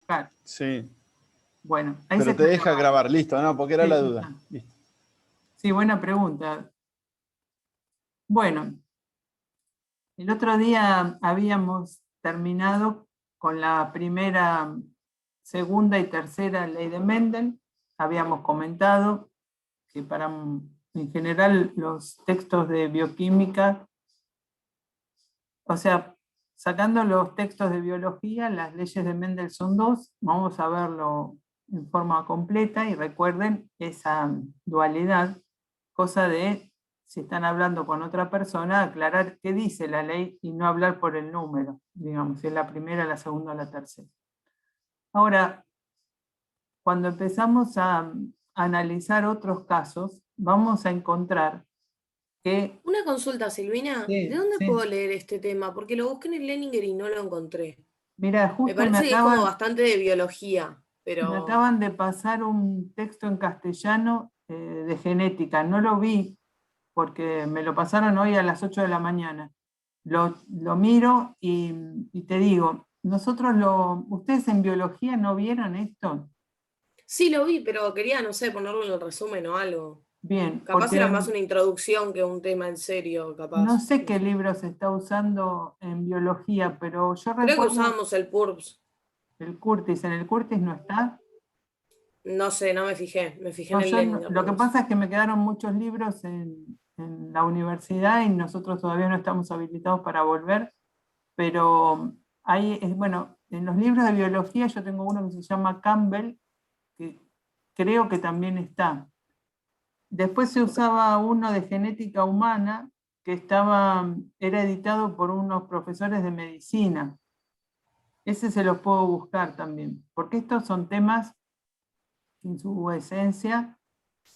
Claro. Sí. Bueno, ahí se Pero te está deja grabando. grabar, listo, ¿no? Porque era Sí, la ya duda. está. Listo. Sí, buena pregunta. Bueno, el otro día habíamos terminado con la primera, segunda y tercera ley de Mendel. Habíamos comentado que en general los textos de bioquímica, o sea, sacando los textos de biología, las leyes de Mendel son dos. Vamos a verlo en forma completa y recuerden esa dualidad, cosa de, si están hablando con otra persona, aclarar qué dice la ley y no hablar por el número, digamos, si es la primera, la segunda o la tercera. Ahora, cuando empezamos a analizar otros casos, vamos a encontrar que... Una consulta, Silvina. ¿De Sí, dónde puedo sí. leer este tema? Porque lo busqué en el Leninger y no lo encontré. Mira, Me justo parece que es como bastante de biología, me pero acaban de pasar un texto en castellano de genética. No lo vi porque me lo pasaron hoy a las 8 de la mañana. Lo miro y te digo, ¿ustedes en biología no vieron esto? sí lo vi, pero quería, no sé, ponerlo en el resumen o algo. Bien, Capaz era porque más una introducción que un tema en serio, no capaz. sé No qué sé. libro se está usando en biología, pero yo Creo que recuerdo usábamos el PURBS. el Curtis. ¿En el Curtis no está? No sé, no me fijé. Me fijé No, en el Leninger lo que nomás. pasa es que me quedaron muchos libros en la universidad y nosotros todavía no estamos habilitados para volver, pero bueno, en los libros de biología yo tengo uno que se llama Campbell, que creo que también está. Después se usaba uno de genética humana que era editado por unos profesores de medicina. Ese se los puedo buscar también, porque estos son temas que en su esencia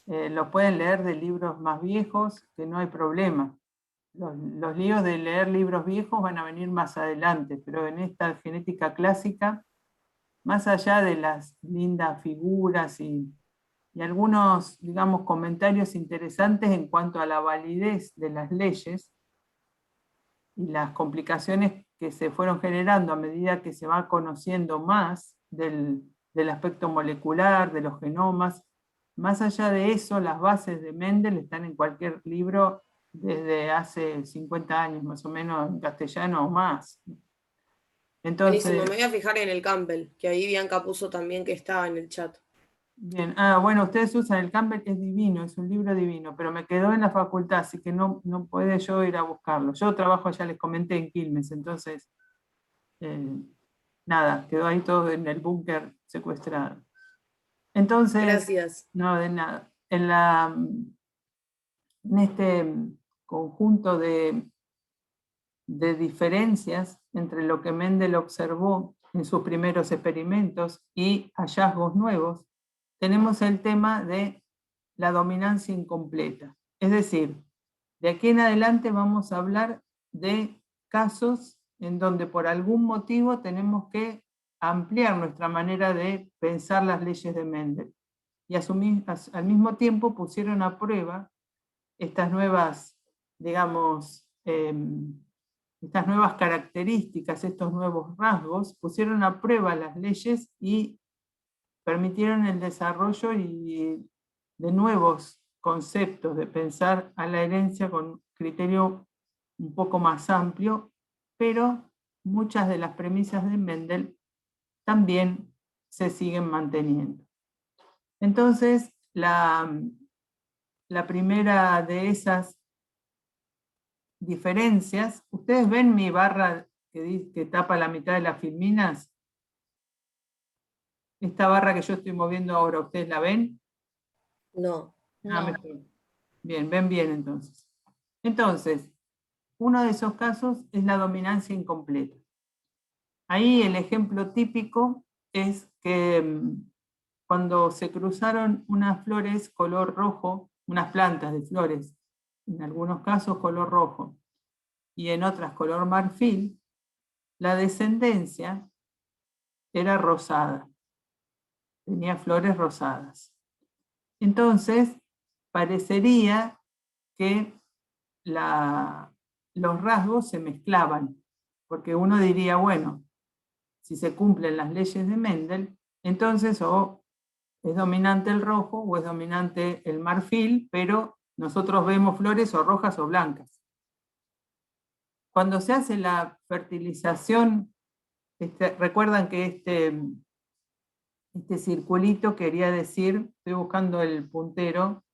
lo pueden leer de libros más viejos, que no hay problema. Los líos de leer libros viejos van a venir más adelante, pero en esta genética clásica, más allá de las lindas figuras y algunos, digamos, comentarios interesantes en cuanto a la validez de las leyes y las complicaciones que se fueron generando a medida que se va conociendo más del aspecto molecular, de los genomas. Más allá de eso, las bases de Mendel están en cualquier libro desde hace 50 años, más o menos, en castellano o más. Buenísimo, me Entonces, voy a fijar en el Campbell, que ahí Bianca puso también que estaba en el chat. bien, bueno, ustedes usan el Campbell, que es divino, es un libro divino, pero me quedó en la facultad, así que no puede yo ir a buscarlo. Yo trabajo, ya les comenté, en Quilmes, entonces, eh, nada, quedó ahí todo en el búnker secuestrado. Entonces, Gracias. no, de nada. En este conjunto de diferencias entre lo que Mendel observó en sus primeros experimentos y hallazgos nuevos, tenemos el tema de la dominancia incompleta. Es decir, de aquí en adelante vamos a hablar de casos en donde por algún motivo tenemos que ampliar nuestra manera de pensar las leyes de Mendel. Y al mismo tiempo pusieron a prueba estas nuevas, digamos, estas nuevas características, estos nuevos rasgos, pusieron a prueba las leyes y permitieron el desarrollo de nuevos conceptos de pensar a la herencia con criterio un poco más amplio, pero muchas de las premisas de Mendel también se siguen manteniendo. Entonces, la primera de esas diferencias, ¿ustedes ven mi barra que tapa la mitad de las filminas? Esta barra que yo estoy moviendo ahora, ¿ustedes la ven? No. Ah, mejor. Bien, ven bien entonces. Entonces, uno de esos casos es la dominancia incompleta. Ahí el ejemplo típico es que cuando se cruzaron unas flores color rojo, unas plantas de flores, en algunos casos color rojo y en otras color marfil, la descendencia era rosada, tenía flores rosadas. Entonces, parecería que los rasgos se mezclaban, porque uno diría, bueno, si se cumplen las leyes de Mendel, entonces o es dominante el rojo o es dominante el marfil, pero nosotros vemos flores o rojas o blancas. Cuando se hace la fertilización, recuerdan que este circulito quería decir, estoy buscando el puntero,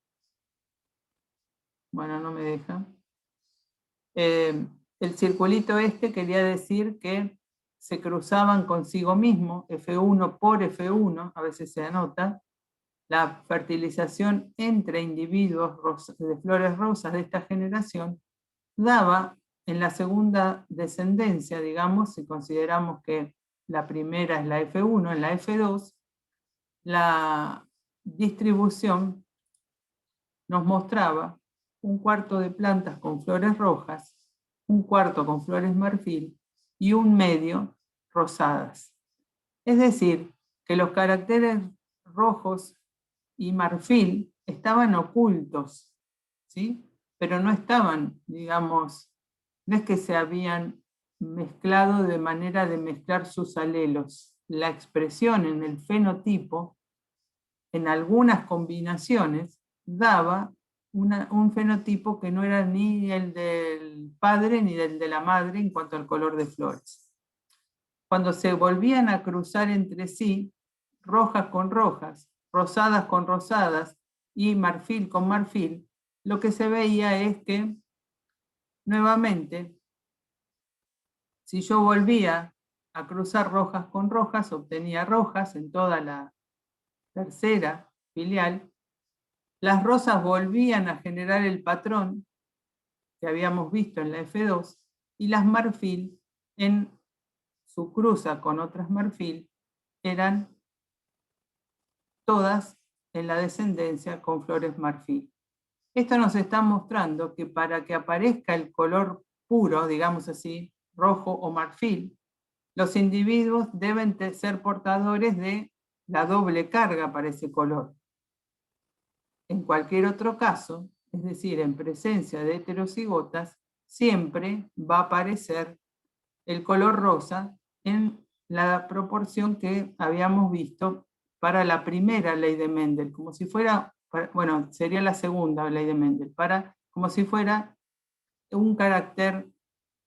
bueno, no me deja. El circulito quería decir que se cruzaban consigo mismo, F1 por F1, a veces se anota, la fertilización entre individuos de flores rosas de esta generación daba en la segunda descendencia, digamos, si consideramos que la primera es la F1, en la F2, la distribución nos mostraba un cuarto de plantas con flores rojas, un cuarto con flores marfil y un medio rosadas. Es decir, que los caracteres rojos y marfil estaban ocultos, ¿sí? Pero no estaban, digamos, no es que se habían mezclado de manera de mezclar sus alelos. La expresión en el fenotipo, en algunas combinaciones, daba un fenotipo que no era ni el del padre ni el de la madre en cuanto al color de flores. Cuando se volvían a cruzar entre sí, rojas con rojas, rosadas con rosadas y marfil con marfil, lo que se veía es que, nuevamente, si yo volvía a cruzar rojas con rojas, obtenía rojas en toda la tercera filial. Las rosas volvían a generar el patrón que habíamos visto en la F2 y las marfil, en su cruza con otras marfil, eran todas en la descendencia con flores marfil. Esto nos está mostrando que para que aparezca el color puro, digamos así, rojo o marfil, los individuos deben ser portadores de la doble carga para ese color. En cualquier otro caso, es decir, en presencia de heterocigotas, siempre va a aparecer el color rosa en la proporción que habíamos visto para la primera ley de Mendel, como si fuera, bueno, sería la segunda ley de Mendel, como si fuera un carácter,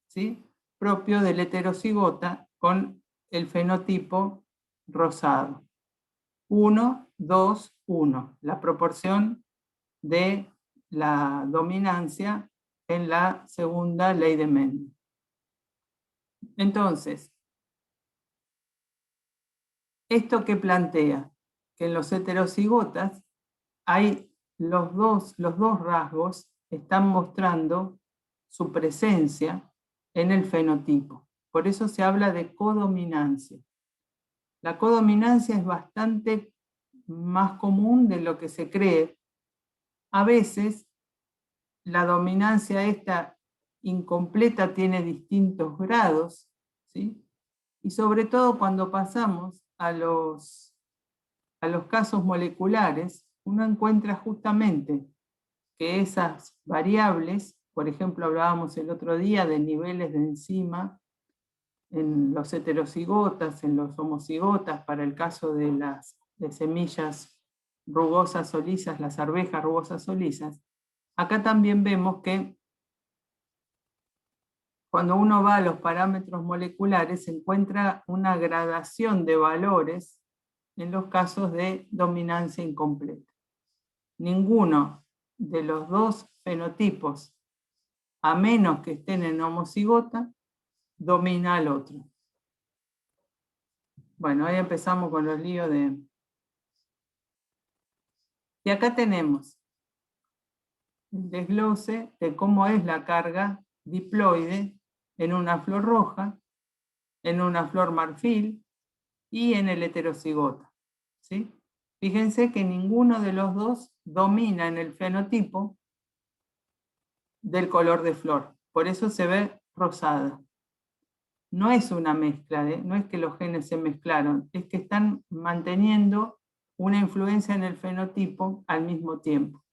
¿sí?, propio del heterocigota con el fenotipo rosado. 1, 2, 1, la proporción de la dominancia en la segunda ley de Mendel. Entonces, ¿esto qué plantea? Que en los heterocigotas hay los dos rasgos están mostrando su presencia en el fenotipo. Por eso se habla de codominancia. La codominancia es bastante más común de lo que se cree. A veces la dominancia esta incompleta tiene distintos grados, ¿sí? Y sobre todo cuando pasamos a los casos moleculares, uno encuentra justamente que esas variables, por ejemplo, hablábamos el otro día de niveles de enzima en los heterocigotas, en los homocigotas, para el caso de las semillas rugosas o lisas, las arvejas rugosas o lisas. Acá también vemos que cuando uno va a los parámetros moleculares se encuentra una gradación de valores en los casos de dominancia incompleta. Ninguno de los dos fenotipos, a menos que estén en homocigota, domina al otro. Bueno, ahí empezamos con los líos de... Y acá tenemos el desglose de cómo es la carga diploide en una flor roja, en una flor marfil y en el heterocigota, ¿sí? Fíjense que ninguno de los dos domina en el fenotipo del color de flor, por eso se ve rosada. No es una mezcla, no es que los genes se mezclaron, es que están manteniendo una influencia en el fenotipo al mismo tiempo.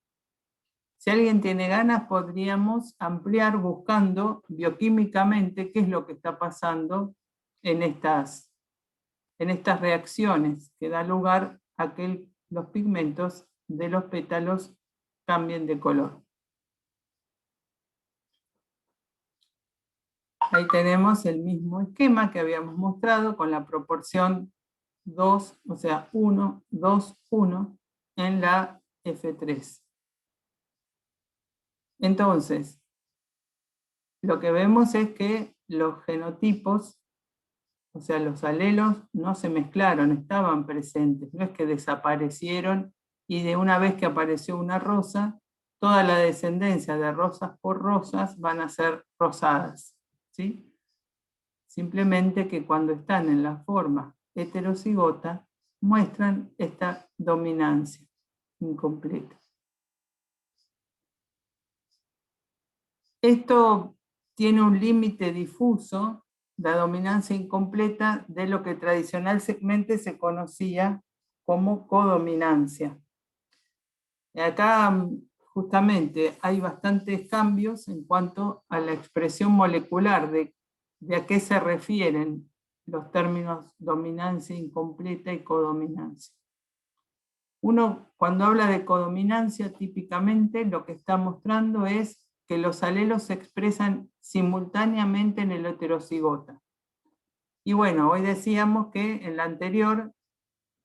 Si alguien tiene ganas, podríamos ampliar buscando bioquímicamente qué es lo que está pasando en estas en estas reacciones que da lugar a que los pigmentos de los pétalos cambien de color. Ahí tenemos el mismo esquema que habíamos mostrado con la proporción 2, o sea, 1, 2, 1 en la F3. Entonces, lo que vemos es que los genotipos, o sea, los alelos no se mezclaron, estaban presentes, no es que desaparecieron y de una vez que apareció una rosa, toda la descendencia de rosas por rosas van a ser rosadas, ¿sí? Simplemente que cuando están en la forma heterocigota, muestran esta dominancia incompleta. Esto tiene un límite difuso, la dominancia incompleta, de lo que tradicionalmente se conocía como codominancia. Acá justamente hay bastantes cambios en cuanto a la expresión molecular de a qué se refieren los términos dominancia incompleta y codominancia. Uno, cuando habla de codominancia, típicamente lo que está mostrando es que los alelos se expresan simultáneamente en el heterocigota. Y bueno, hoy decíamos que en la anterior,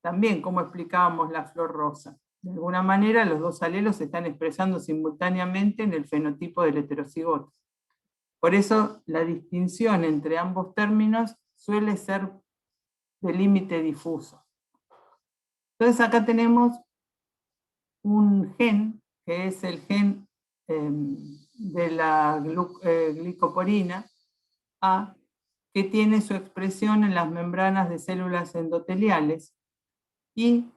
también como explicábamos la flor rosa. De alguna manera los dos alelos se están expresando simultáneamente en el fenotipo del heterocigoto. Por eso la distinción entre ambos términos suele ser de límite difuso. Entonces acá tenemos un gen, que es el gen de la glicoporina A, que tiene su expresión en las membranas de células endoteliales, y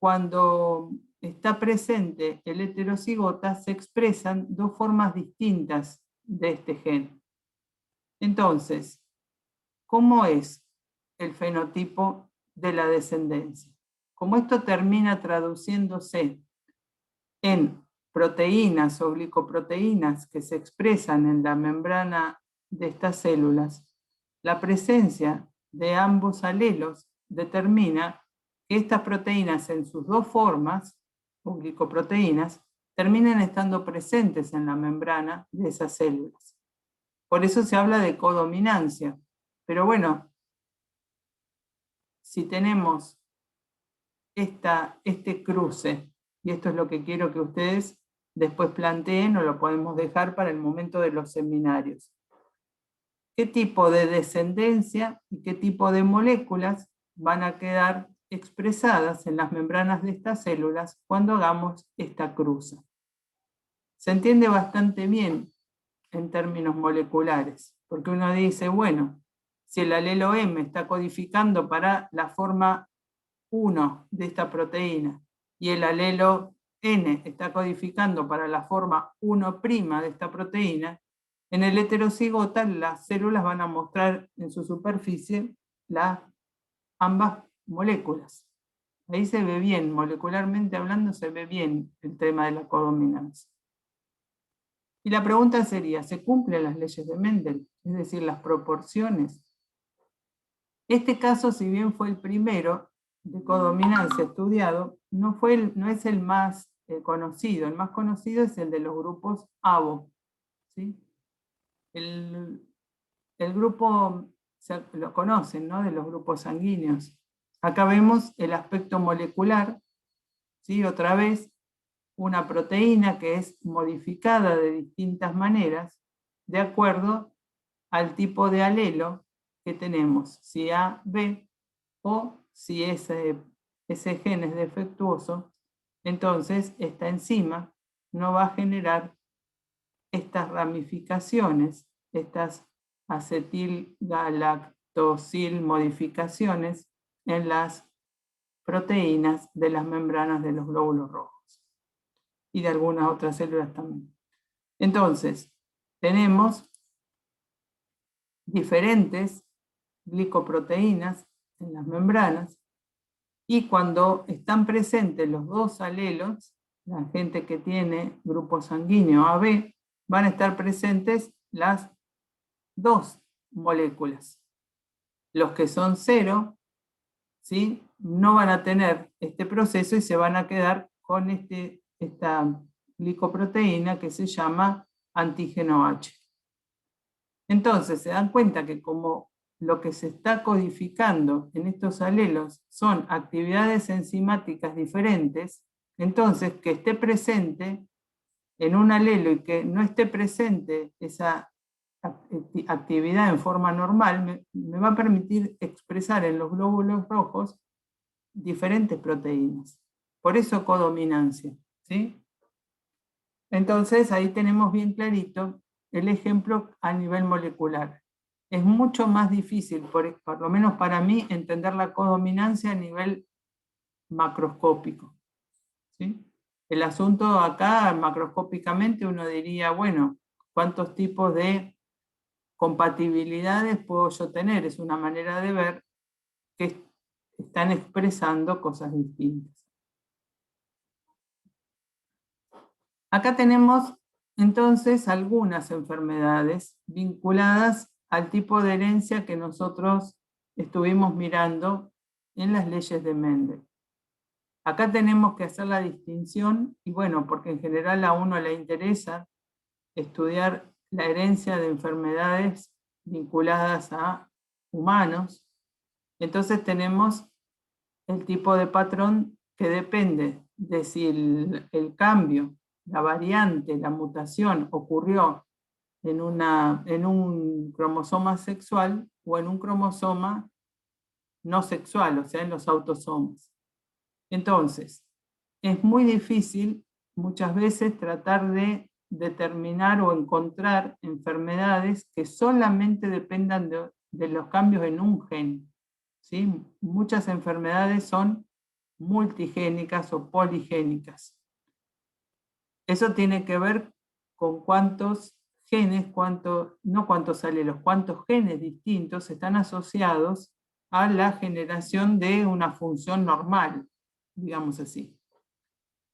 cuando está presente el heterocigota se expresan dos formas distintas de este gen. Entonces, ¿cómo es el fenotipo de la descendencia? Como esto termina traduciéndose en proteínas o glicoproteínas que se expresan en la membrana de estas células, la presencia de ambos alelos determina que estas proteínas en sus dos formas, o glicoproteínas, terminan estando presentes en la membrana de esas células. Por eso se habla de codominancia. Pero bueno, si tenemos este cruce, y esto es lo que quiero que ustedes después planteen, o lo podemos dejar para el momento de los seminarios. ¿Qué tipo de descendencia y qué tipo de moléculas van a quedar expresadas en las membranas de estas células cuando hagamos esta cruza? Se entiende bastante bien en términos moleculares, porque uno dice, bueno, si el alelo M está codificando para la forma 1 de esta proteína y el alelo N está codificando para la forma 1' de esta proteína, en el heterocigota las células van a mostrar en su superficie ambas moléculas. Ahí se ve bien, molecularmente hablando, se ve bien el tema de la codominancia. Y la pregunta sería, ¿se cumplen las leyes de Mendel? Es decir, las proporciones. Este caso, si bien fue el primero de codominancia estudiado, no es el más conocido. El más conocido es el de los grupos ABO, ¿sí? El grupo, lo conocen, ¿no? De los grupos sanguíneos. Acá vemos el aspecto molecular, ¿sí? Otra vez, una proteína que es modificada de distintas maneras de acuerdo al tipo de alelo que tenemos, si A, B, o si ese gen es defectuoso, entonces esta enzima no va a generar estas ramificaciones, estas acetilgalactosil modificaciones en las proteínas de las membranas de los glóbulos rojos y de algunas otras células también. Entonces, tenemos diferentes glicoproteínas en las membranas, y cuando están presentes los dos alelos, la gente que tiene grupo sanguíneo AB, van a estar presentes las dos moléculas. Los que son 0 ¿sí? No van a tener este proceso y se van a quedar con esta glicoproteína que se llama antígeno H. Entonces se dan cuenta que como lo que se está codificando en estos alelos son actividades enzimáticas diferentes, entonces que esté presente en un alelo y que no esté presente esa actividad en forma normal, me va a permitir expresar en los glóbulos rojos diferentes proteínas. Por eso codominancia, ¿sí? Entonces ahí tenemos bien clarito el ejemplo a nivel molecular. Es mucho más difícil, por lo menos para mí, entender la codominancia a nivel macroscópico, ¿sí? El asunto acá, macroscópicamente, uno diría, bueno, ¿cuántos tipos de compatibilidades puedo yo tener? Es una manera de ver que están expresando cosas distintas. Acá tenemos entonces algunas enfermedades vinculadas al tipo de herencia que nosotros estuvimos mirando en las leyes de Mendel. Acá tenemos que hacer la distinción, y bueno, porque en general a uno le interesa estudiar la herencia de enfermedades vinculadas a humanos. Entonces tenemos el tipo de patrón que depende de si el cambio, la variante, la mutación ocurrió en un cromosoma sexual o en un cromosoma no sexual, o sea, en los autosomas. Entonces, es muy difícil muchas veces tratar de determinar o encontrar enfermedades que solamente dependan de los cambios en un gen, ¿sí? Muchas enfermedades son multigénicas o poligénicas. Eso tiene que ver con cuántos genes, no cuántos alelos, cuántos genes distintos están asociados a la generación de una función normal, digamos así.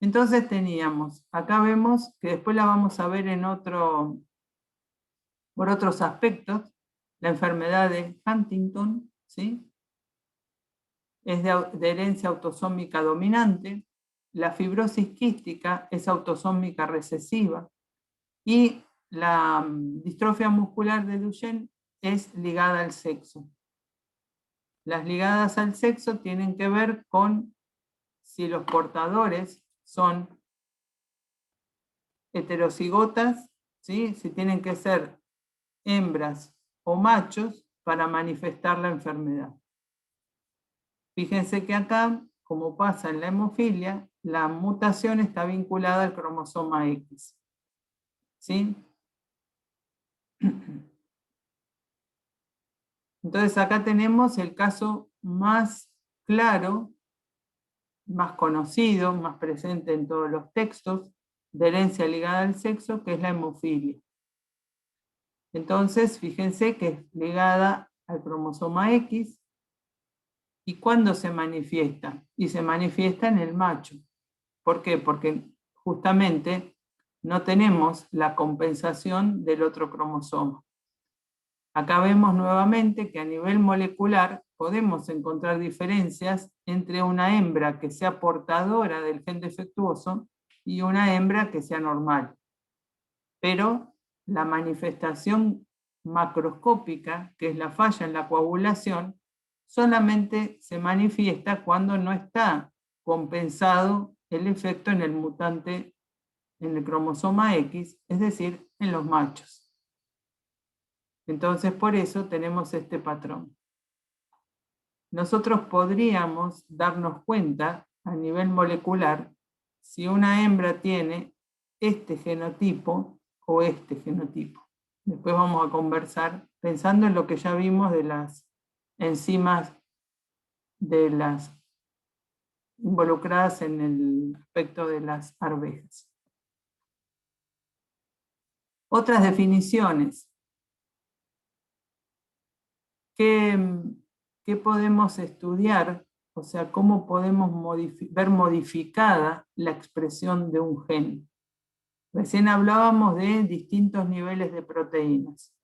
Entonces teníamos, acá vemos que después la vamos a ver por otros aspectos, la enfermedad de Huntington, ¿sí? Es de herencia autosómica dominante, la fibrosis quística es autosómica recesiva y la distrofia muscular de Duchenne es ligada al sexo. Las ligadas al sexo tienen que ver con si los portadores son heterocigotas, ¿sí? Si tienen que ser hembras o machos para manifestar la enfermedad. Fíjense que acá, como pasa en la hemofilia, la mutación está vinculada al cromosoma X. ¿Sí? Entonces acá tenemos el caso más claro, más conocido, más presente en todos los textos de herencia ligada al sexo, que es la hemofilia. Entonces, fíjense que es ligada al cromosoma X. ¿Y cuándo se manifiesta? Y se manifiesta en el macho. ¿Por qué? Porque justamente no tenemos la compensación del otro cromosoma. Acá vemos nuevamente que a nivel molecular podemos encontrar diferencias entre una hembra que sea portadora del gen defectuoso y una hembra que sea normal. Pero la manifestación macroscópica, que es la falla en la coagulación, solamente se manifiesta cuando no está compensado el efecto en el mutante en el cromosoma X, es decir, en los machos. Entonces, por eso tenemos este patrón. Nosotros podríamos darnos cuenta a nivel molecular si una hembra tiene este genotipo o este genotipo. Después vamos a conversar pensando en lo que ya vimos de las enzimas de las involucradas en el aspecto de las arvejas. Otras definiciones. ¿Qué podemos estudiar? O sea, ¿cómo podemos ver modificada la expresión de un gen? Recién hablábamos de distintos niveles de proteínas.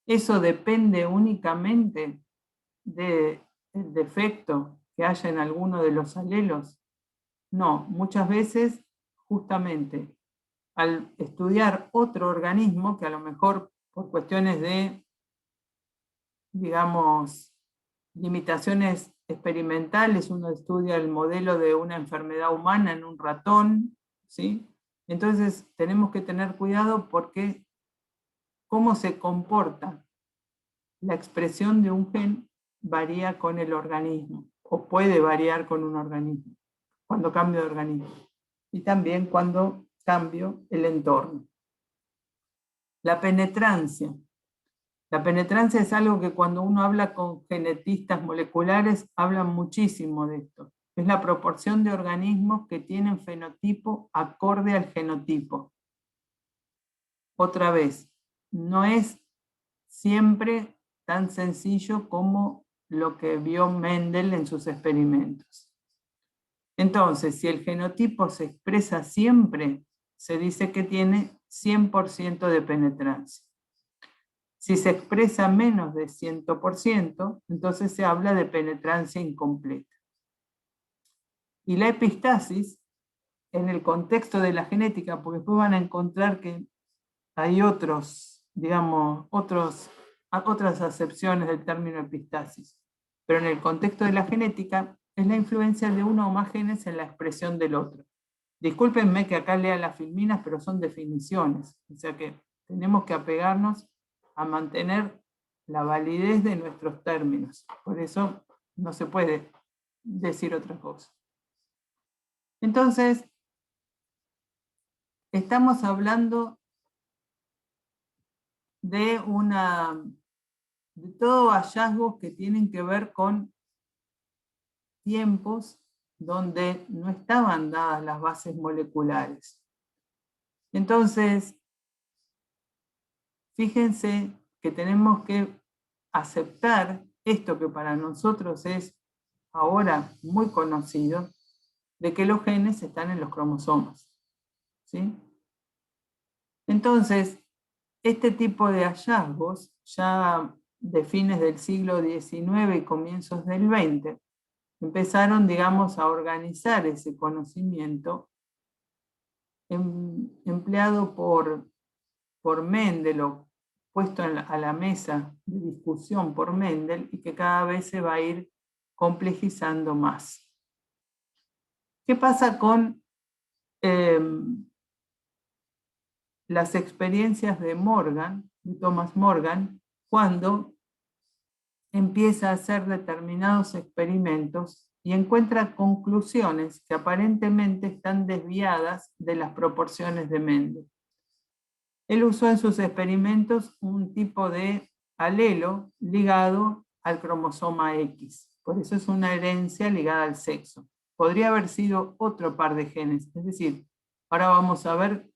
Eso depende únicamente del defecto que haya en alguno de los alelos? No, muchas veces justamente al estudiar otro organismo, que a lo mejor por cuestiones de, digamos, limitaciones experimentales, uno estudia el modelo de una enfermedad humana en un ratón, ¿sí? Entonces tenemos que tener cuidado porque cómo se comporta la expresión de un gen varía con el organismo, o puede variar con un organismo, cuando cambio de organismo, y también cuando cambio el entorno. La penetrancia. La penetrancia es algo que cuando uno habla con genetistas moleculares, hablan muchísimo de esto. Es la proporción de organismos que tienen fenotipo acorde al genotipo. Otra vez, no es siempre tan sencillo como lo que vio Mendel en sus experimentos. Entonces, si el genotipo se expresa siempre, se dice que tiene 100% de penetrancia. Si se expresa menos de 100%, entonces se habla de penetrancia incompleta. Y la epistasis, en el contexto de la genética, porque después van a encontrar que hay otros, digamos, otras acepciones del término epistasis, pero en el contexto de la genética es la influencia de uno o más genes en la expresión del otro. Discúlpenme que acá lea las filminas, pero son definiciones, o sea que tenemos que apegarnos a mantener la validez de nuestros términos. Por eso no se puede decir otra cosa. Entonces, estamos hablando de todos hallazgos que tienen que ver con tiempos donde no estaban dadas las bases moleculares. Entonces, fíjense que tenemos que aceptar esto que para nosotros es ahora muy conocido, de que los genes están en los cromosomas, ¿sí? Entonces, este tipo de hallazgos, ya de fines del siglo XIX y comienzos del XX, empezaron, digamos, a organizar ese conocimiento empleado por Mendel, o puesto a la mesa de discusión por Mendel, y que cada vez se va a ir complejizando más. ¿Qué pasa con las experiencias de Morgan, de Thomas Morgan, cuando empieza a hacer determinados experimentos y encuentra conclusiones que aparentemente están desviadas de las proporciones de Mendel? Él usó en sus experimentos un tipo de alelo ligado al cromosoma X. Por eso es una herencia ligada al sexo. Podría haber sido otro par de genes. Es decir, ahora vamos a ver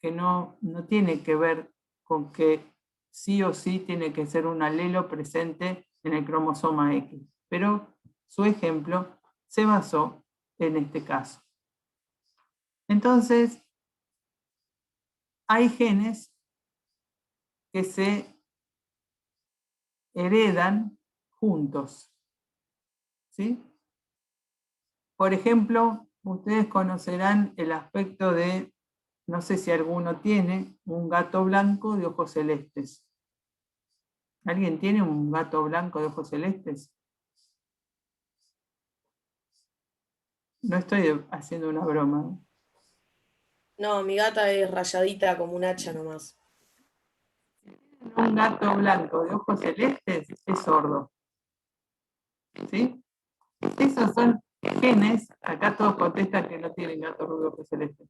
que no tiene que ver con que sí o sí tiene que ser un alelo presente en el cromosoma X. Pero su ejemplo se basó en este caso. Entonces, hay genes que se heredan juntos, ¿sí? Por ejemplo, ustedes conocerán el aspecto de, no sé si alguno tiene, un gato blanco de ojos celestes. ¿Alguien tiene un gato blanco de ojos celestes? No estoy haciendo una broma. No, mi gata es rayadita como un hacha nomás. Un gato blanco de ojos celestes es sordo, ¿sí? Esos son genes. Acá todos contestan que no tienen gato de ojos celestes.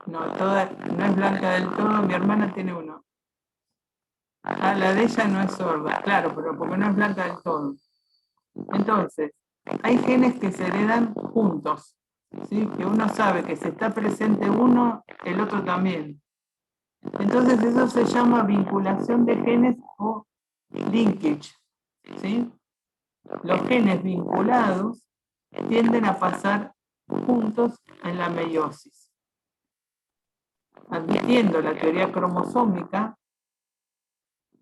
No, no es blanca del todo. Mi hermana tiene uno. Ah, la de ella no es sorda, claro, pero porque no es blanca del todo. Entonces, hay genes que se heredan juntos, ¿sí? Que uno sabe que si está presente uno, el otro también. Entonces eso se llama vinculación de genes o linkage, ¿sí? Los genes vinculados tienden a pasar juntos en la meiosis. Admitiendo la teoría cromosómica,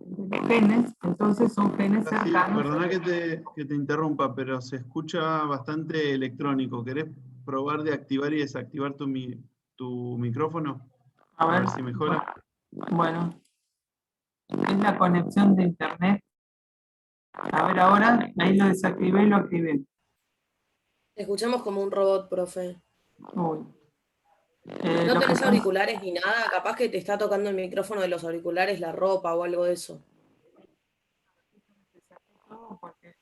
de los genes, entonces son genes Sí, cercanos. perdona que te interrumpa, pero se escucha bastante electrónico. ¿Querés probar de activar y desactivar tu micrófono? A ver si mejora. Bueno, es la conexión de internet. A ver ahora, ahí lo desactivé y lo activé. Te escuchamos como un robot, profe. Uy. ¿No Lo que tenés pasa- auriculares ni nada? Capaz que te está tocando el micrófono de los auriculares, la ropa o algo de eso. porque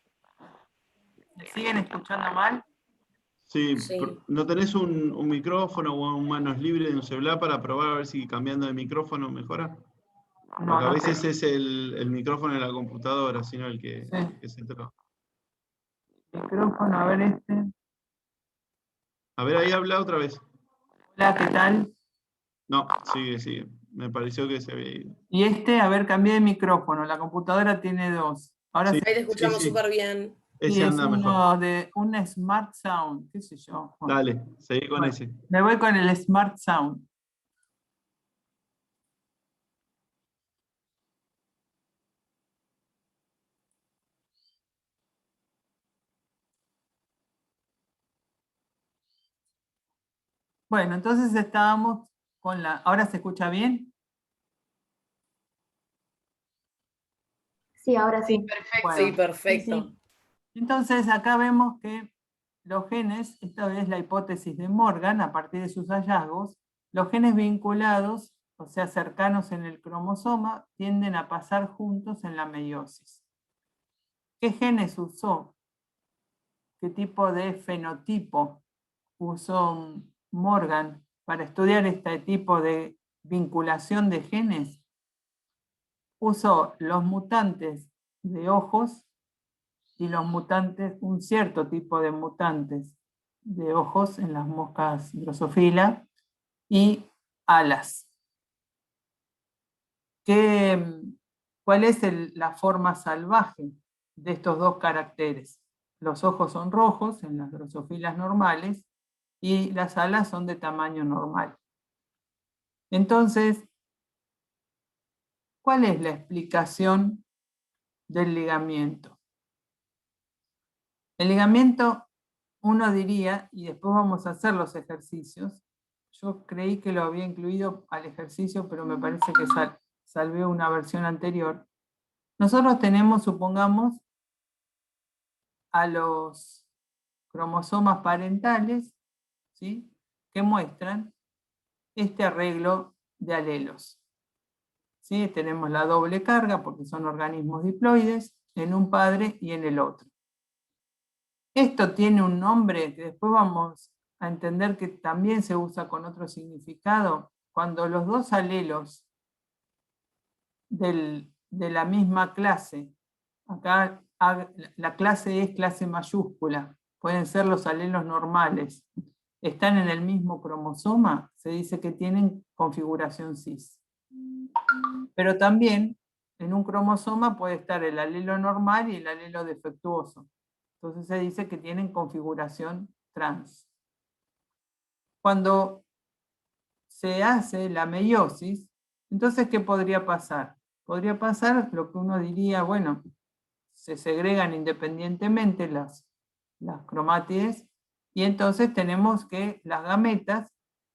¿me siguen escuchando mal? Sí, Sí. ¿no tenés un micrófono o un manos libres de un celular para probar a ver si cambiando de micrófono mejora? No, Porque a no veces tengo. es el micrófono de la computadora, sino el que Sí, se entra. micrófono, a ver este. A ver, ahí habla otra vez. Hola, ¿qué tal? No, sigue. Me pareció que se había ido. Y este, a ver, cambié de micrófono. La computadora tiene dos. Ahora Sí, sí, Ahí te escuchamos sí. súper bien. sí, Ese es anda mejor. uno de un Smart Sound, qué sé yo. Dale, seguí con Bueno, ese. me voy con el Smart Sound. Bueno, entonces estábamos con la... ¿Ahora se escucha bien? Sí, ahora Sí, sí. perfecto. Bueno, Sí, perfecto. entonces acá vemos que los genes, esta es la hipótesis de Morgan, a partir de sus hallazgos, los genes vinculados, o sea, cercanos en el cromosoma, tienden a pasar juntos en la meiosis. ¿Qué genes usó? ¿Qué tipo de fenotipo usó Morgan para estudiar este tipo de vinculación de genes? Usó los mutantes de ojos y los mutantes, un cierto tipo de mutantes de ojos en las moscas Drosophila y alas. ¿Cuál es la forma salvaje de estos dos caracteres? Los ojos son rojos en las drosofilas normales y las alas son de tamaño normal. Entonces, ¿cuál es la explicación del ligamiento? El ligamiento, uno diría, y después vamos a hacer los ejercicios, yo creí que lo había incluido al ejercicio, pero me parece que salvé una versión anterior. Nosotros tenemos, supongamos, a los cromosomas parentales, ¿sí?, que muestran este arreglo de alelos. ¿Sí? Tenemos la doble carga porque son organismos diploides en un padre y en el otro. Esto tiene un nombre que después vamos a entender que también se usa con otro significado. Cuando los dos alelos de la misma clase, acá la clase es clase mayúscula, pueden ser los alelos normales, están en el mismo cromosoma, se dice que tienen configuración cis. Pero también en un cromosoma puede estar el alelo normal y el alelo defectuoso. Entonces se dice que tienen configuración trans. Cuando se hace la meiosis, entonces, ¿qué podría pasar? Podría pasar lo que uno diría, bueno, se segregan independientemente las cromátides y entonces tenemos que las gametas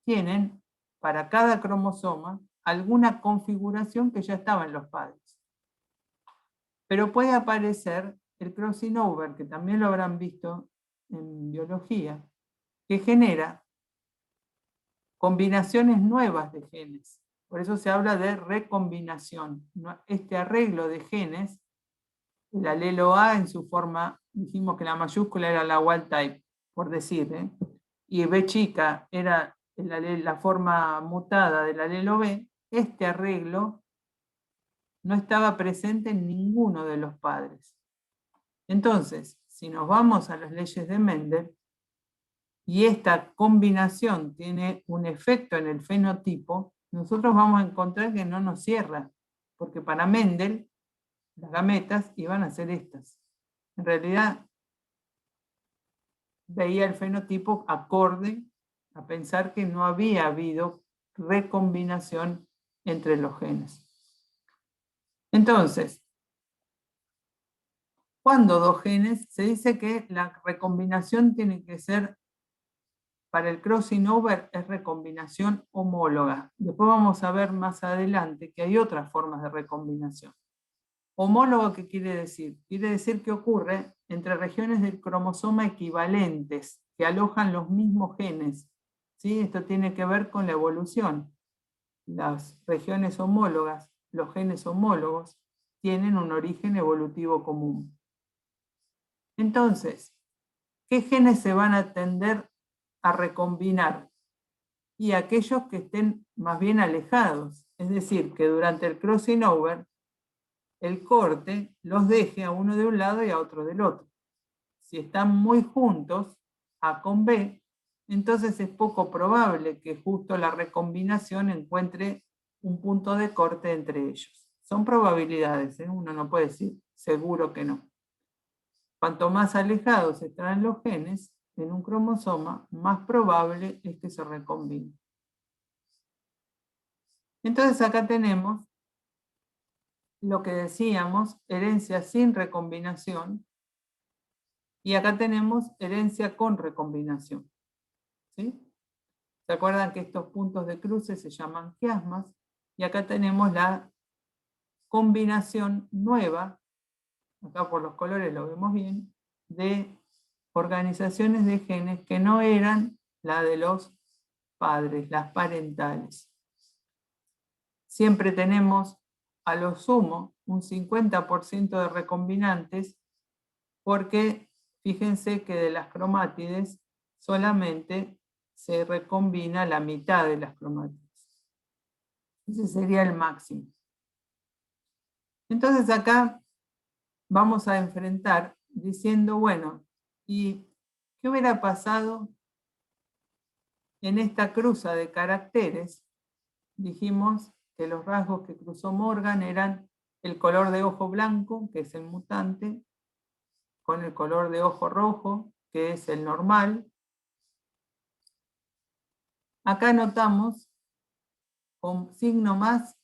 tienen para cada cromosoma alguna configuración que ya estaba en los padres. Pero puede aparecer el crossing over, que también lo habrán visto en biología, que genera combinaciones nuevas de genes. Por eso se habla de recombinación. Este arreglo de genes, el alelo A en su forma, dijimos que la mayúscula era la wild type, por decir, y B chica era la forma mutada del alelo B, este arreglo no estaba presente en ninguno de los padres. Entonces, si nos vamos a las leyes de Mendel, y esta combinación tiene un efecto en el fenotipo, nosotros vamos a encontrar que no nos cierra, porque para Mendel las gametas iban a ser estas. En realidad, veía el fenotipo acorde a pensar que no había habido recombinación entre los genes. Entonces, cuando dos genes, se dice que la recombinación tiene que ser, para el crossing over, es recombinación homóloga. Después vamos a ver más adelante que hay otras formas de recombinación. Homólogo, ¿qué quiere decir? Quiere decir que ocurre entre regiones del cromosoma equivalentes, que alojan los mismos genes. ¿Sí? Esto tiene que ver con la evolución. Las regiones homólogas, los genes homólogos, tienen un origen evolutivo común. Entonces, ¿qué genes se van a tender a recombinar? Y aquellos que estén más bien alejados. Es decir, que durante el crossing over, el corte los deje a uno de un lado y a otro del otro. Si están muy juntos, A con B, entonces es poco probable que justo la recombinación encuentre un punto de corte entre ellos. Son probabilidades, ¿eh? Uno no puede decir seguro que no. Cuanto más alejados están los genes en un cromosoma, más probable es que se recombinen. Entonces acá tenemos lo que decíamos, herencia sin recombinación, y acá tenemos herencia con recombinación. ¿Sí? ¿Se acuerdan que estos puntos de cruce se llaman quiasmas? Y acá tenemos la combinación nueva, acá por los colores lo vemos bien, de organizaciones de genes que no eran la de los padres, las parentales. Siempre tenemos a lo sumo un 50% de recombinantes, porque fíjense que de las cromátides solamente se recombina la mitad de las cromátides. Ese sería el máximo. Entonces acá vamos a enfrentar diciendo, bueno, ¿y qué hubiera pasado en esta cruza de caracteres? Dijimos que los rasgos que cruzó Morgan eran el color de ojo blanco, que es el mutante, con el color de ojo rojo, que es el normal. Acá notamos con signo más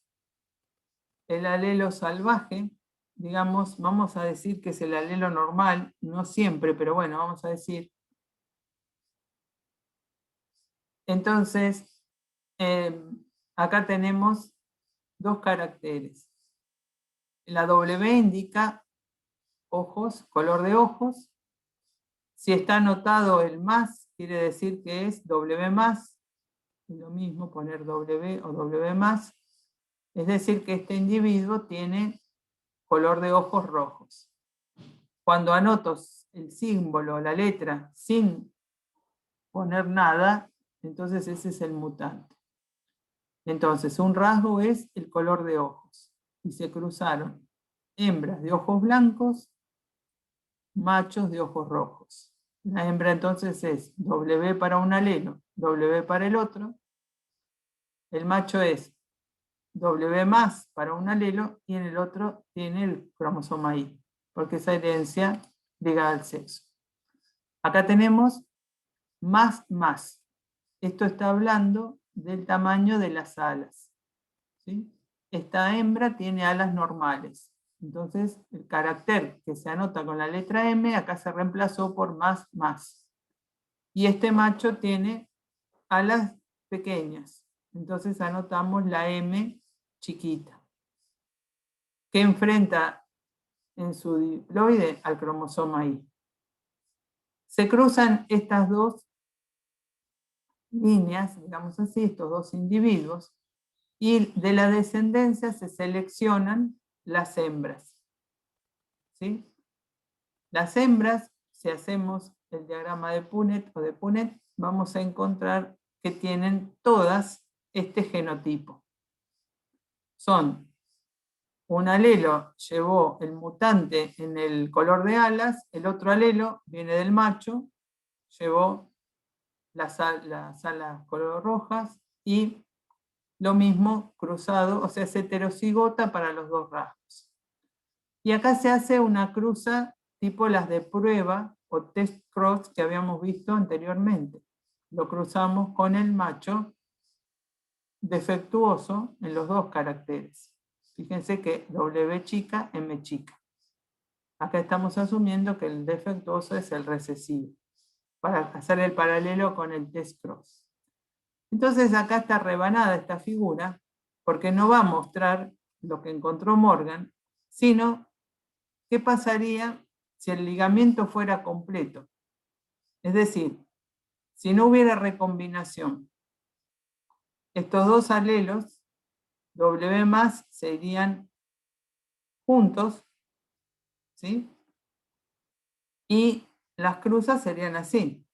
el alelo salvaje, digamos, vamos a decir que es el alelo normal, no siempre, pero bueno, vamos a decir. Entonces, acá tenemos dos caracteres. La W indica ojos, color de ojos. Si está anotado el más, quiere decir que es W más. Es lo mismo poner W o W más. Es decir, que este individuo tiene color de ojos rojos. Cuando anoto el símbolo, la letra, sin poner nada, entonces ese es el mutante. Entonces, un rasgo es el color de ojos. Y se cruzaron hembras de ojos blancos, machos de ojos rojos. La hembra entonces es W para un alelo, W para el otro. El macho es W más para un alelo y en el otro tiene el cromosoma Y, porque esa herencia ligada al sexo. Acá tenemos más. Esto está hablando del tamaño de las alas. ¿Sí? Esta hembra tiene alas normales. Entonces, el carácter que se anota con la letra M, acá se reemplazó por más. Y este macho tiene alas pequeñas. Entonces anotamos la M chiquita, que enfrenta en su diploide al cromosoma Y. Se cruzan estas dos líneas, digamos así, estos dos individuos, y de la descendencia se seleccionan las hembras. ¿Sí? Las hembras, si hacemos el diagrama de Punnett o de Punnett, vamos a encontrar que tienen todas este genotipo. Son un alelo llevó el mutante en el color de alas, el otro alelo viene del macho, llevó las alas color rojas, y lo mismo cruzado, o sea, es heterocigota para los dos rasgos. Y acá se hace una cruza tipo las de prueba o test cross que habíamos visto anteriormente. Lo cruzamos con el macho defectuoso en los dos caracteres. Fíjense que W chica, M chica. Acá estamos asumiendo que el defectuoso es el recesivo, para hacer el paralelo con el test cross. Entonces acá está rebanada esta figura, porque no va a mostrar lo que encontró Morgan, sino qué pasaría si el ligamiento fuera completo. Es decir, si no hubiera recombinación, estos dos alelos, W+, se irían juntos, ¿sí? Y las cruzas serían así.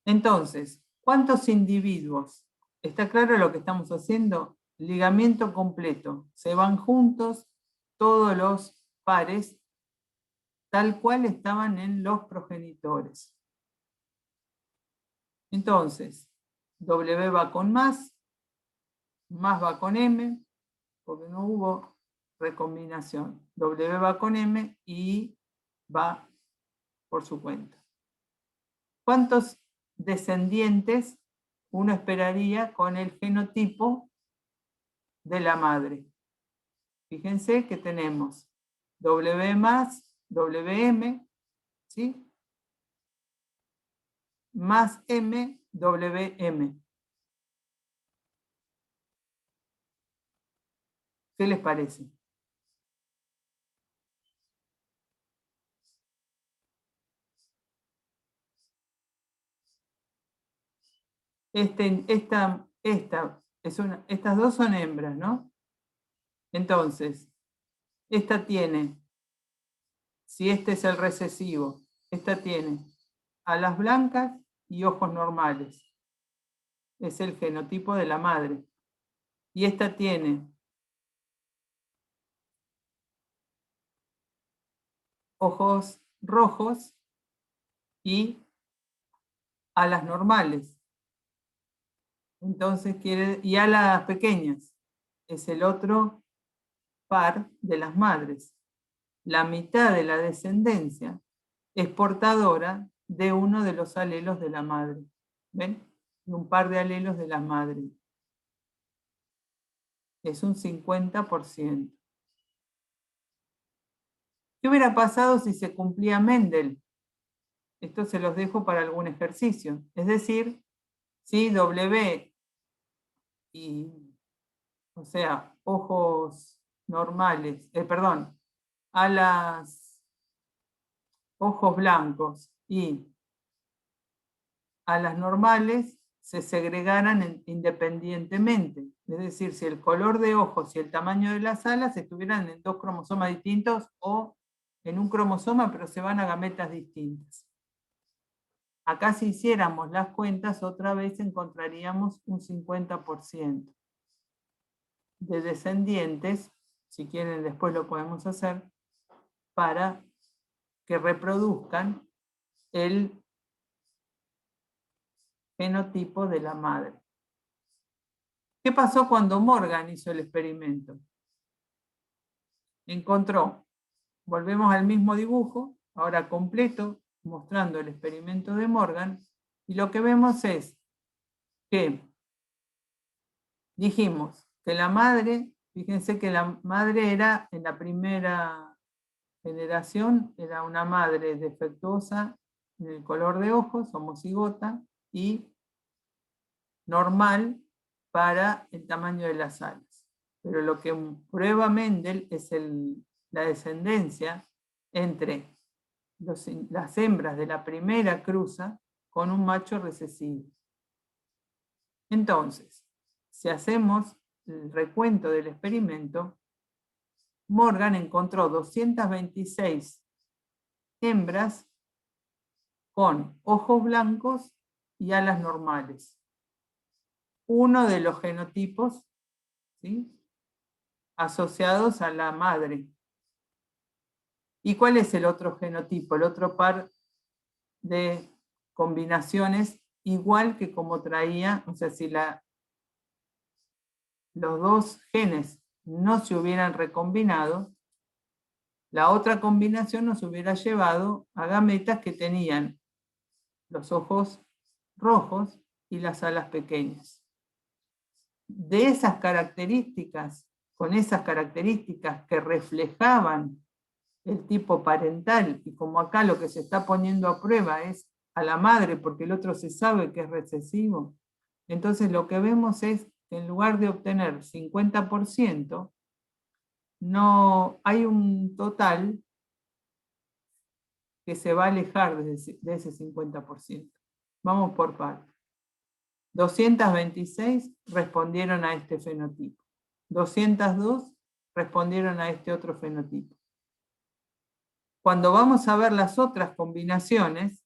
Entonces, ¿cuántos individuos? ¿Está claro lo que estamos haciendo? Ligamiento completo. Se van juntos todos los pares, tal cual estaban en los progenitores. Entonces, W va con más va con M, porque no hubo recombinación. W va con M y va por su cuenta. ¿Cuántos descendientes uno esperaría con el genotipo de la madre? Fíjense que tenemos W+, WM, ¿sí? Más M, WM. ¿Qué les parece? Estas dos son hembras, ¿no? Entonces, esta tiene, si este es el recesivo, esta tiene alas blancas y ojos normales. Es el genotipo de la madre. Y esta tiene ojos rojos y alas normales. Entonces y alas pequeñas. Es el otro par de las madres. La mitad de la descendencia es portadora de uno de los alelos de la madre. ¿Ven? Un par de alelos de la madre. Es un 50%. ¿Qué hubiera pasado si se cumplía Mendel? Esto se los dejo para algún ejercicio. Es decir, si W o sea, ojos normales, ojos blancos y alas normales se segregaran independientemente. Es decir, si el color de ojos y el tamaño de las alas estuvieran en dos cromosomas distintos o en un cromosoma, pero se van a gametas distintas. Acá si hiciéramos las cuentas, otra vez encontraríamos un 50% de descendientes, si quieren después lo podemos hacer, para que reproduzcan el genotipo de la madre. ¿Qué pasó cuando Morgan hizo el experimento? Encontró, volvemos al mismo dibujo, ahora completo, mostrando el experimento de Morgan, y lo que vemos es que dijimos que la madre, fíjense que la madre era, en la primera generación, era una madre defectuosa en el color de ojos, homocigota, y normal para el tamaño de las alas. Pero lo que prueba Mendel es la descendencia entre las hembras de la primera cruza con un macho recesivo. Entonces, si hacemos el recuento del experimento, Morgan encontró 226 hembras con ojos blancos y alas normales. Uno de los genotipos, ¿sí?, asociados a la madre. ¿Y cuál es el otro genotipo? El otro par de combinaciones, igual que como traía, o sea, si los dos genes no se hubieran recombinado, la otra combinación nos hubiera llevado a gametas que tenían los ojos rojos y las alas pequeñas. De esas características con esas características que reflejaban el tipo parental, y como acá lo que se está poniendo a prueba es a la madre, porque el otro se sabe que es recesivo, entonces lo que vemos es que en lugar de obtener 50%, no hay un total que se va a alejar de ese 50%. Vamos por partes. 226 respondieron a este fenotipo. 202 respondieron a este otro fenotipo. Cuando vamos a ver las otras combinaciones,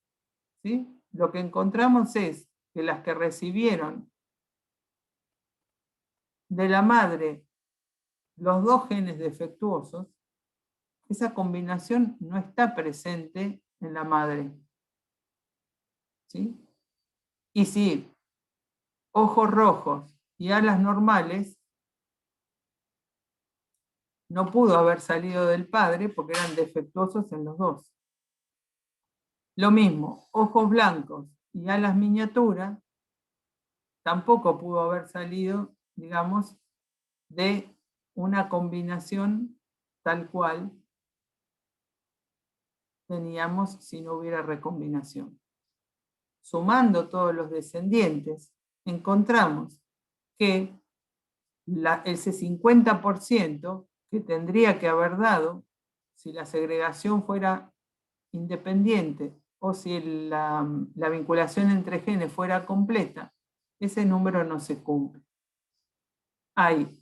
¿sí?, lo que encontramos es que las que recibieron de la madre los dos genes defectuosos, esa combinación no está presente en la madre. ¿Sí? Y si ojos rojos y alas normales, no pudo haber salido del padre porque eran defectuosos en los dos. Lo mismo, ojos blancos y alas miniatura, tampoco pudo haber salido, digamos, de una combinación tal cual teníamos si no hubiera recombinación. Sumando todos los descendientes, encontramos que ese 50% que tendría que haber dado si la segregación fuera independiente o si la vinculación entre genes fuera completa, ese número no se cumple. Hay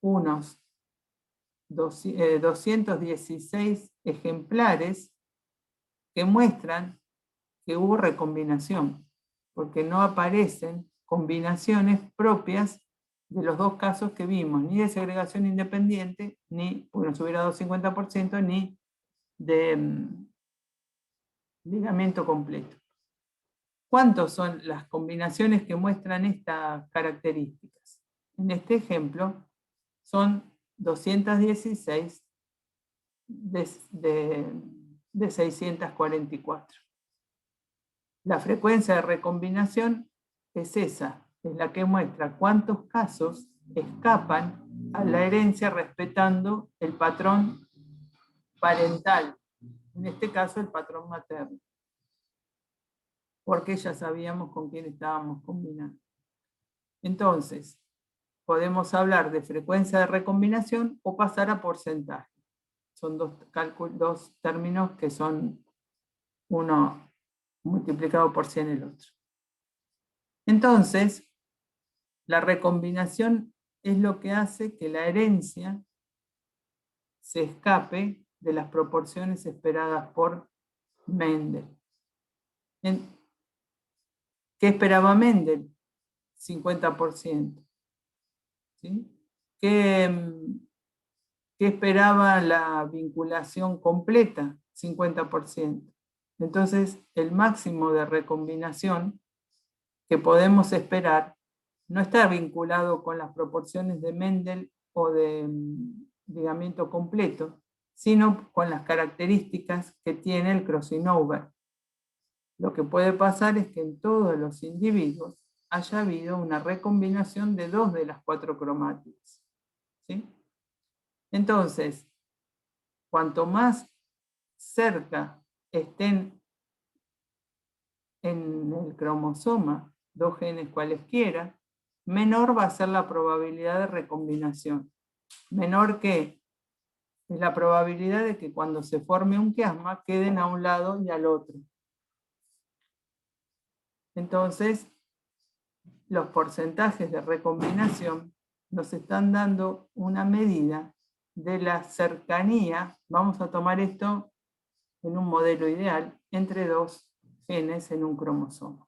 unos 216 ejemplares que muestran que hubo recombinación, porque no aparecen combinaciones propias de los dos casos que vimos, ni de segregación independiente, ni, porque nos hubiera dado 50%, ni de ligamiento completo. ¿Cuántas son las combinaciones que muestran estas características? En este ejemplo son 216 de 644. La frecuencia de recombinación es esa, es la que muestra cuántos casos escapan a la herencia respetando el patrón parental, en este caso el patrón materno, porque ya sabíamos con quién estábamos combinando. Entonces, podemos hablar de frecuencia de recombinación o pasar a porcentaje. Son dos términos que son uno multiplicado por 100 el otro. Entonces, la recombinación es lo que hace que la herencia se escape de las proporciones esperadas por Mendel. ¿Qué esperaba Mendel? 50%. ¿Sí? ¿Qué esperaba la vinculación completa? 50%. Entonces, el máximo de recombinación que podemos esperar no está vinculado con las proporciones de Mendel o de ligamiento completo, sino con las características que tiene el crossing over. Lo que puede pasar es que en todos los individuos haya habido una recombinación de 2 de las 4 cromátides. ¿Sí? Entonces, cuanto más cerca estén en el cromosoma 2 genes cualesquiera, menor va a ser la probabilidad de recombinación. Menor que es la probabilidad de que cuando se forme un quiasma queden a un lado y al otro. Entonces, los porcentajes de recombinación nos están dando una medida de la cercanía, vamos a tomar esto en un modelo ideal, entre 2 genes en un cromosoma.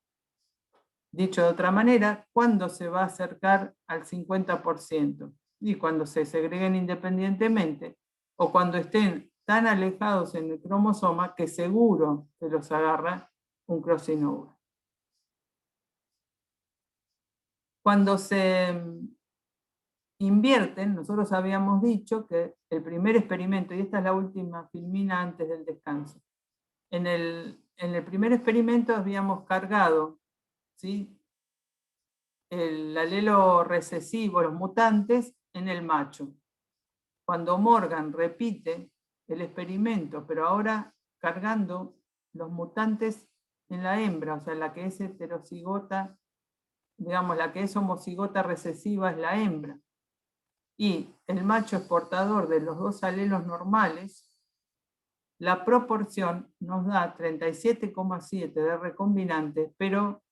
Dicho de otra manera, ¿cuándo se va a acercar al 50%? Y cuando se segreguen independientemente, o cuando estén tan alejados en el cromosoma que seguro que los agarra un crossing over. Cuando se invierten, nosotros habíamos dicho que el primer experimento, y esta es la última filmina antes del descanso, en el primer experimento habíamos cargado, ¿sí?, el alelo recesivo, los mutantes, en el macho. cuando Morgan repite el experimento, pero ahora cargando los mutantes en la hembra, o sea, la que es heterocigota, digamos, la que es homocigota recesiva es la hembra, y el macho es portador de los dos alelos normales, la proporción nos da 37,7 de recombinantes, pero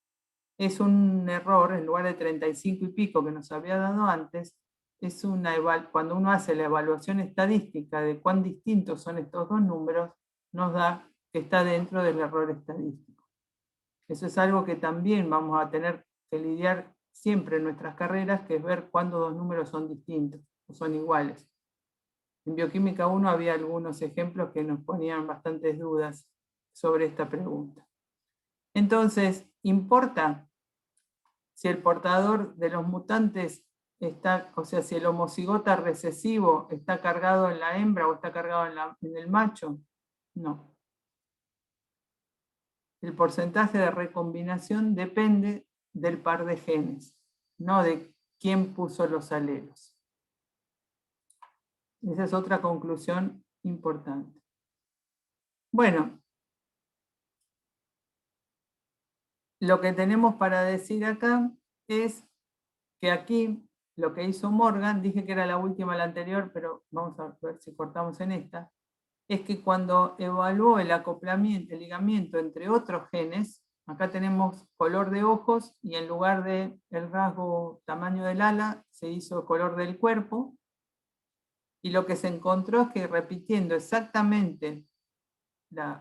es un error, en lugar de 35 y pico que nos había dado antes, es cuando uno hace la evaluación estadística de cuán distintos son estos dos números, nos da que está dentro del error estadístico. Eso es algo que también vamos a tener que lidiar siempre en nuestras carreras, que es ver cuándo dos números son distintos o son iguales. En Bioquímica 1 había algunos ejemplos que nos ponían bastantes dudas sobre esta pregunta. Entonces, ¿importa si el portador de los mutantes está, o sea, si el homocigota recesivo está cargado en la hembra o está cargado en el macho? No. El porcentaje de recombinación depende del par de genes, no de quién puso los alelos. Esa es otra conclusión importante. Bueno, lo que tenemos para decir acá es que aquí lo que hizo Morgan, dije que era la última, la anterior, pero vamos a ver si cortamos en esta, es que cuando evaluó el acoplamiento, el ligamiento entre otros genes, acá tenemos color de ojos y en lugar del rasgo tamaño del ala, se hizo color del cuerpo, y lo que se encontró es que repitiendo exactamente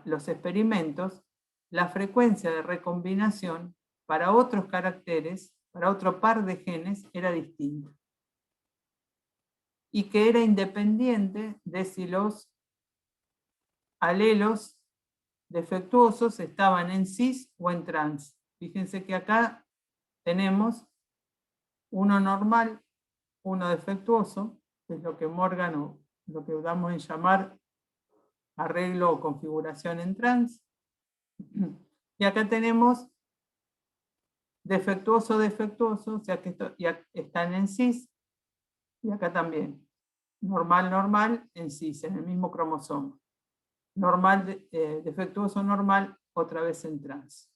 los experimentos, la frecuencia de recombinación para otros caracteres, para otro par de genes, era distinta. Y que era independiente de si los alelos defectuosos estaban en cis o en trans. Fíjense que acá tenemos uno normal, uno defectuoso, que es lo que Morgan o lo que damos en llamar arreglo o configuración en trans. Y acá tenemos defectuoso, defectuoso, o sea que ya están en cis, y acá también. Normal, normal, en cis, en el mismo cromosoma. Normal, defectuoso, normal, otra vez en trans.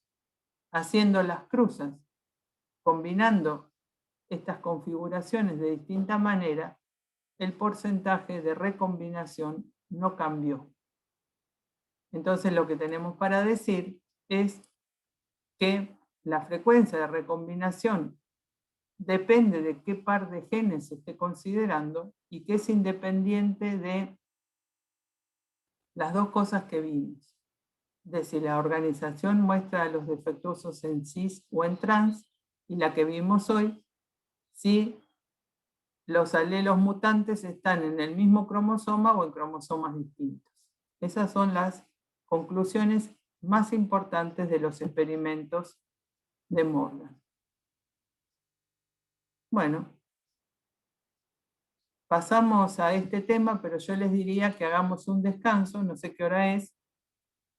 Haciendo las cruzas, combinando estas configuraciones de distinta manera, el porcentaje de recombinación no cambió. Entonces lo que tenemos para decir es que la frecuencia de recombinación depende de qué par de genes se esté considerando y que es independiente de las dos cosas que vimos. De si la organización muestra a los defectuosos en cis o en trans, y la que vimos hoy, si los alelos mutantes están en el mismo cromosoma o en cromosomas distintos. Esas son las conclusiones más importantes de los experimentos de Morgan. Bueno, pasamos a este tema, pero yo les diría que hagamos un descanso, no sé qué hora es,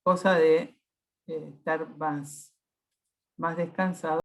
cosa de estar más descansado.